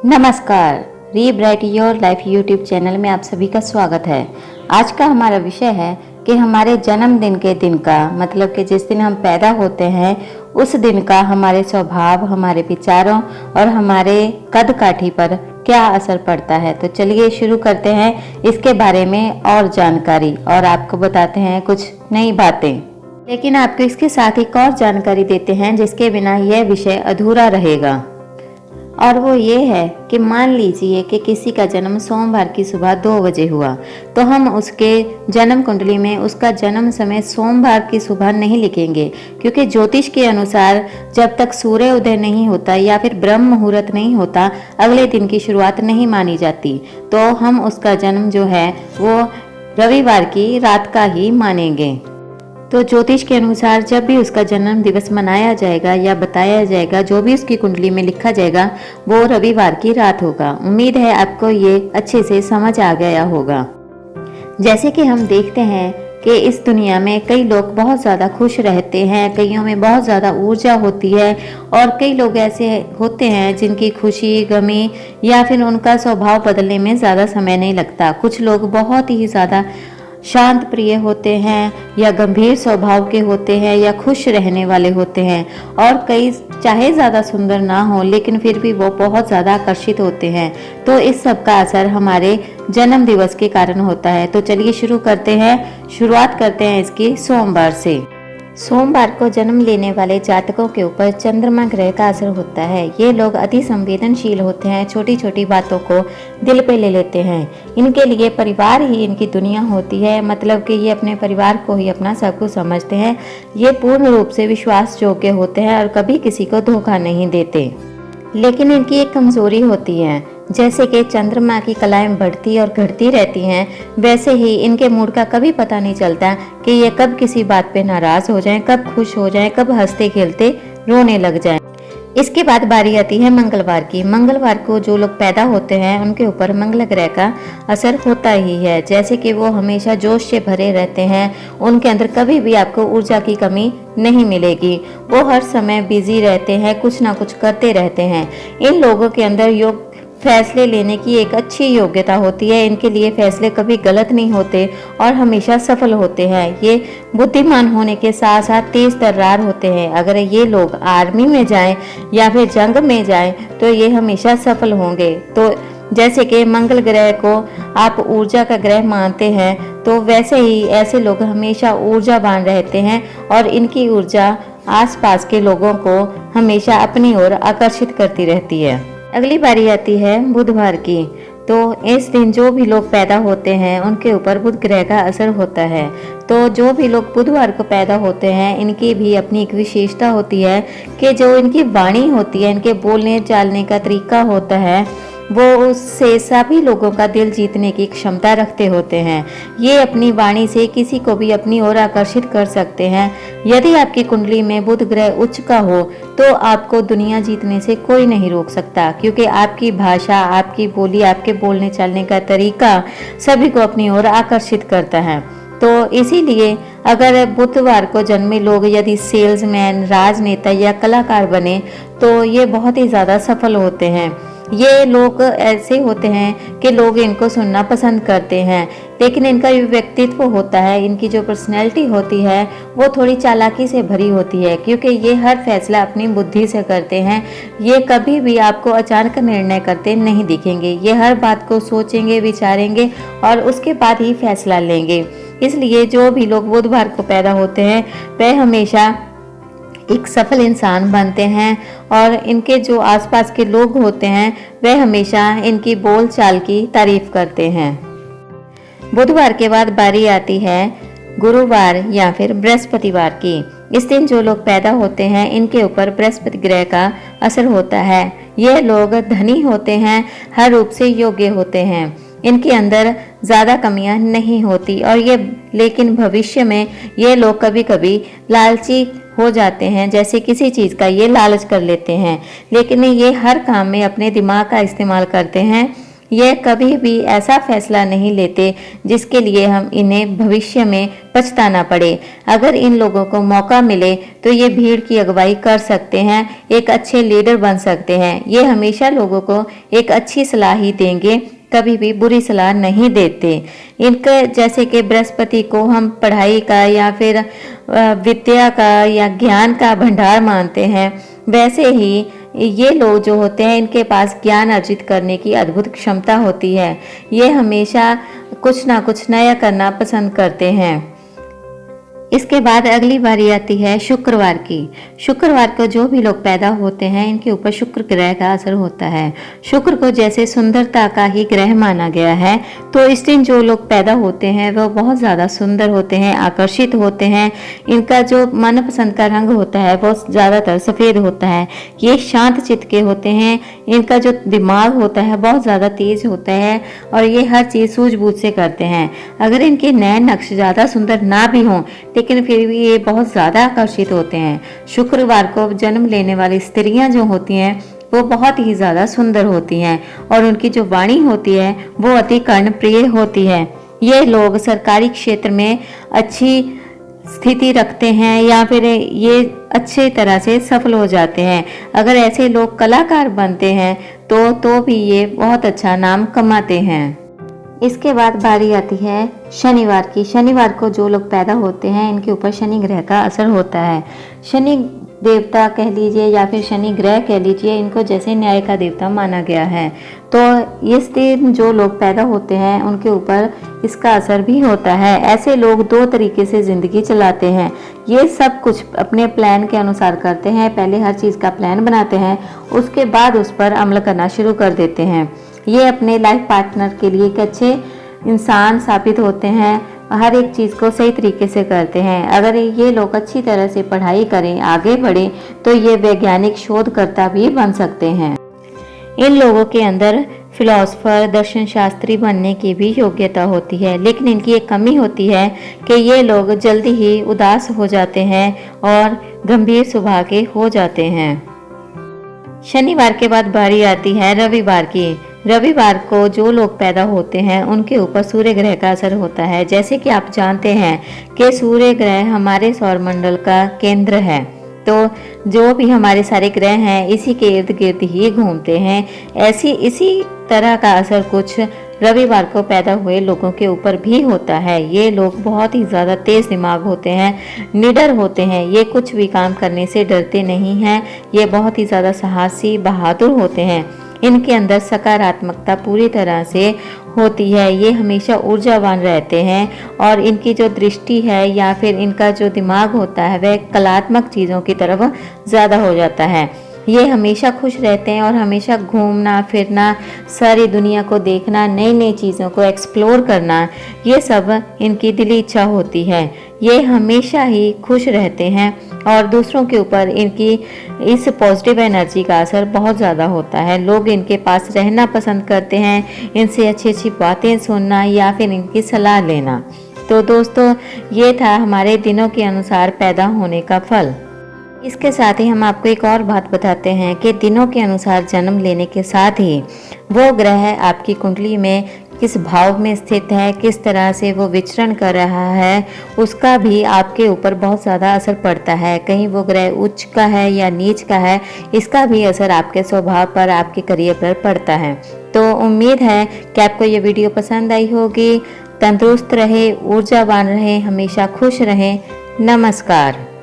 नमस्कार, रीब्राइट your life YouTube channel में आप सभी का स्वागत है। आज का हमारा विषय है कि हमारे जन्मदिन के दिन का मतलब कि जिस दिन हम पैदा होते हैं उस दिन का हमारे स्वभाव, हमारे विचारों और हमारे कद काठी पर क्या असर पड़ता है। तो चलिए शुरू करते हैं इसके बारे में और जानकारी और आपको बताते हैं कुछ नई बातें। लेकिन आपको इसके साथ एक और जानकारी देते हैं जिसके बिना यह विषय अधूरा रहेगा, और वो ये है कि मान लीजिए कि किसी का जन्म सोमवार की सुबह 2 बजे हुआ, तो हम उसके जन्म कुंडली में उसका जन्म समय सोमवार की सुबह नहीं लिखेंगे, क्योंकि ज्योतिष के अनुसार जब तक सूर्य उदय नहीं होता या फिर ब्रह्म मुहूर्त नहीं होता अगले दिन की शुरुआत नहीं मानी जाती। तो हम उसका जन्म जो है वो रविवार की रात का ही मानेंगे। तो ज्योतिष के अनुसार जब भी उसका जन्म दिवस मनाया जाएगा या बताया जाएगा, जो भी उसकी कुंडली में लिखा जाएगा वो रविवार की रात होगा। उम्मीद है आपको ये अच्छे से समझ आ गया होगा। जैसे कि हम देखते हैं कि इस दुनिया में कई लोग बहुत ज़्यादा खुश रहते हैं, कईयों में बहुत ज़्यादा ऊर्जा होती है, और कई लोग ऐसे होते हैं जिनकी खुशी, गमी या फिर उनका स्वभाव बदलने में ज़्यादा समय नहीं लगता। कुछ लोग बहुत ही ज़्यादा शांत प्रिय होते हैं या गंभीर स्वभाव के होते हैं या खुश रहने वाले होते हैं, और कई चाहे ज़्यादा सुंदर ना हो लेकिन फिर भी वो बहुत ज़्यादा आकर्षित होते हैं। तो इस सब का असर हमारे जन्म दिवस के कारण होता है। तो चलिए शुरू करते हैं। शुरुआत करते हैं इसकी सोमवार से। सोमवार को जन्म लेने वाले जातकों के ऊपर चंद्रमा ग्रह का असर होता है। ये लोग अति संवेदनशील होते हैं, छोटी छोटी बातों को दिल पे ले लेते हैं। इनके लिए परिवार ही इनकी दुनिया होती है, मतलब कि ये अपने परिवार को ही अपना सब कुछ समझते हैं। ये पूर्ण रूप से विश्वास योग्य होते हैं और कभी किसी को धोखा नहीं देते। लेकिन इनकी एक कमजोरी होती है, जैसे कि चंद्रमा की कलाएं बढ़ती और घटती रहती हैं, वैसे ही इनके मूड का कभी पता नहीं चलता कि ये कब किसी बात पे नाराज हो जाएं, कब खुश हो जाएं, कब हंसते खेलते रोने लग जाएं। इसके बाद बारी आती है मंगलवार की। मंगलवार को जो लोग पैदा होते हैं उनके ऊपर मंगल ग्रह का असर होता ही है। जैसे कि वो हमेशा जोश से भरे रहते हैं, उनके अंदर कभी भी आपको ऊर्जा की कमी नहीं मिलेगी। वो हर समय बिजी रहते हैं, कुछ ना कुछ करते रहते हैं। इन लोगों के अंदर फैसले लेने की एक अच्छी योग्यता होती है। इनके लिए फैसले कभी गलत नहीं होते और हमेशा सफल होते हैं। ये बुद्धिमान होने के साथ साथ तेज तर्रार होते हैं। अगर ये लोग आर्मी में जाएं या फिर जंग में जाएं तो ये हमेशा सफल होंगे। तो जैसे कि मंगल ग्रह को आप ऊर्जा का ग्रह मानते हैं, तो वैसे ही ऐसे लोग हमेशा ऊर्जावान रहते हैं और इनकी ऊर्जा आसपास के लोगों को हमेशा अपनी ओर आकर्षित करती रहती है। अगली बारी आती है बुधवार की। तो इस दिन जो भी लोग पैदा होते हैं उनके ऊपर बुध ग्रह का असर होता है। तो जो भी लोग बुधवार को पैदा होते हैं इनकी भी अपनी एक विशेषता होती है कि जो इनकी वाणी होती है, इनके बोलने चालने का तरीका होता है, वो उससे सभी लोगों का दिल जीतने की क्षमता रखते होते हैं। ये अपनी वाणी से किसी को भी अपनी ओर आकर्षित कर सकते हैं। यदि आपकी कुंडली में बुध ग्रह उच्च का हो तो आपको दुनिया जीतने से कोई नहीं रोक सकता, क्योंकि आपकी भाषा, आपकी बोली, आपके बोलने चालने का तरीका सभी को अपनी ओर आकर्षित करता है। तो इसीलिए अगर बुधवार को जन्मे लोग यदि सेल्समैन, राजनेता या कलाकार बने तो ये बहुत ही ज़्यादा सफल होते हैं। ये लोग ऐसे होते हैं कि लोग इनको सुनना पसंद करते हैं, लेकिन इनका जो व्यक्तित्व होता है, इनकी जो पर्सनैलिटी होती है वो थोड़ी चालाकी से भरी होती है, क्योंकि ये हर फैसला अपनी बुद्धि से करते हैं। ये कभी भी आपको अचानक निर्णय करते नहीं दिखेंगे। ये हर बात को सोचेंगे, विचारेंगे और उसके बाद ही फैसला लेंगे। इसलिए जो भी लोग बुधवार को पैदा होते हैं वह हमेशा एक सफल इंसान बनते हैं, और इनके जो आसपास के लोग होते हैं वह हमेशा इनकी बोल चाल की तारीफ करते हैं। बुधवार के बाद बारी आती है गुरुवार या फिर बृहस्पतिवार की। इस दिन जो लोग पैदा होते हैं इनके ऊपर बृहस्पति ग्रह का असर होता है। यह लोग धनी होते हैं, हर रूप से योग्य होते हैं, इनके अंदर ज़्यादा कमियां नहीं होती, और ये लेकिन भविष्य में ये लोग कभी कभी लालची हो जाते हैं। जैसे किसी चीज़ का ये लालच कर लेते हैं, लेकिन ये हर काम में अपने दिमाग का इस्तेमाल करते हैं। ये कभी भी ऐसा फैसला नहीं लेते जिसके लिए हम इन्हें भविष्य में पछताना पड़े। अगर इन लोगों को मौका मिले तो ये भीड़ की अगुवाई कर सकते हैं, एक अच्छे लीडर बन सकते हैं। ये हमेशा लोगों को एक अच्छी सलाह ही देंगे, कभी भी बुरी सलाह नहीं देते। इनके जैसे कि बृहस्पति को हम पढ़ाई का या फिर विद्या का या ज्ञान का भंडार मानते हैं, वैसे ही ये लोग जो होते हैं इनके पास ज्ञान अर्जित करने की अद्भुत क्षमता होती है। ये हमेशा कुछ ना कुछ नया करना पसंद करते हैं। इसके बाद अगली बारी आती है शुक्रवार की। शुक्रवार को जो भी लोग पैदा होते हैं इनके ऊपर शुक्र ग्रह का असर होता है। शुक्र को जैसे सुंदरता का ही ग्रह माना गया है, तो इस दिन जो लोग पैदा होते हैं वो बहुत ज़्यादा सुंदर होते हैं, आकर्षित होते हैं। इनका जो मनपसंद का रंग होता है वो ज़्यादातर सफ़ेद होता है। ये शांत चित्त के होते हैं। इनका जो दिमाग होता है बहुत ज़्यादा तेज होता है और ये हर चीज़ सूझबूझ से करते हैं। अगर इनके नैन नक्श ज़्यादा सुंदर ना भी हों लेकिन फिर भी ये बहुत ज़्यादा आकर्षित होते हैं। शुक्रवार को जन्म लेने वाली स्त्रियां जो होती हैं वो बहुत ही ज़्यादा सुंदर होती हैं और उनकी जो वाणी होती है वो अति कर्णप्रिय होती है। ये लोग सरकारी क्षेत्र में अच्छी स्थिति रखते हैं या फिर ये अच्छे तरह से सफल हो जाते हैं। अगर ऐसे लोग कलाकार बनते हैं तो भी ये बहुत अच्छा नाम कमाते हैं। इसके बाद बारी आती है शनिवार की। शनिवार को जो लोग पैदा होते हैं इनके ऊपर शनि ग्रह का असर होता है। शनि देवता कह लीजिए या फिर शनि ग्रह कह लीजिए, इनको जैसे न्याय का देवता माना गया है। तो इस दिन जो लोग पैदा होते हैं उनके ऊपर इसका असर भी होता है। ऐसे लोग दो तरीके से ज़िंदगी चलाते हैं। ये सब कुछ अपने प्लान के अनुसार करते हैं। पहले हर चीज़ का प्लान बनाते हैं, उसके बाद उस पर अमल करना शुरू कर देते हैं। ये अपने लाइफ पार्टनर के लिए एक अच्छे इंसान साबित होते हैं, हर एक चीज़ को सही तरीके से करते हैं। अगर ये लोग अच्छी तरह से पढ़ाई करें, आगे बढ़ें, तो ये वैज्ञानिक शोधकर्ता भी बन सकते हैं। इन लोगों के अंदर फिलोसफर, दर्शन शास्त्री बनने की भी योग्यता होती है, लेकिन इनकी एक कमी होती है कि ये लोग जल्दी ही उदास हो जाते हैं और गंभीर स्वभाव के हो जाते हैं। शनिवार के बाद बारी आती है रविवार की। रविवार को जो लोग पैदा होते हैं उनके ऊपर सूर्य ग्रह का असर होता है। जैसे कि आप जानते हैं कि सूर्य ग्रह हमारे सौरमंडल का केंद्र है, तो जो भी हमारे सारे ग्रह हैं इसी के इर्द गिर्द ही घूमते हैं। इसी तरह का असर कुछ रविवार को पैदा हुए लोगों के ऊपर भी होता है। ये लोग बहुत ही ज़्यादा तेज दिमाग होते हैं, निडर होते हैं। ये कुछ भी काम करने से डरते नहीं हैं। ये बहुत ही ज़्यादा साहसी, बहादुर होते हैं। इनके अंदर सकारात्मकता पूरी तरह से होती है। ये हमेशा ऊर्जावान रहते हैं और इनकी जो दृष्टि है या फिर इनका जो दिमाग होता है वह कलात्मक चीज़ों की तरफ ज़्यादा हो जाता है। ये हमेशा खुश रहते हैं और हमेशा घूमना फिरना, सारी दुनिया को देखना, नई नई चीज़ों को एक्सप्लोर करना, ये सब इनकी दिली इच्छा होती है। ये हमेशा ही खुश रहते हैं और दूसरों के ऊपर इनकी इस पॉजिटिव एनर्जी का असर बहुत ज़्यादा होता है। लोग इनके पास रहना पसंद करते हैं, इनसे अच्छी अच्छी बातें सुनना या फिर इनकी सलाह लेना। तो दोस्तों, ये था हमारे दिनों के अनुसार पैदा होने का फल। इसके साथ ही हम आपको एक और बात बताते हैं कि दिनों के अनुसार जन्म लेने के साथ ही वो ग्रह आपकी कुंडली में किस भाव में स्थित है, किस तरह से वो विचरण कर रहा है, उसका भी आपके ऊपर बहुत ज़्यादा असर पड़ता है। कहीं वो ग्रह उच्च का है या नीच का है, इसका भी असर आपके स्वभाव पर, आपके करियर पर पड़ता है। तो उम्मीद है कि आपको ये वीडियो पसंद आई होगी। तंदुरुस्त रहे, ऊर्जावान रहे, हमेशा खुश रहें। नमस्कार।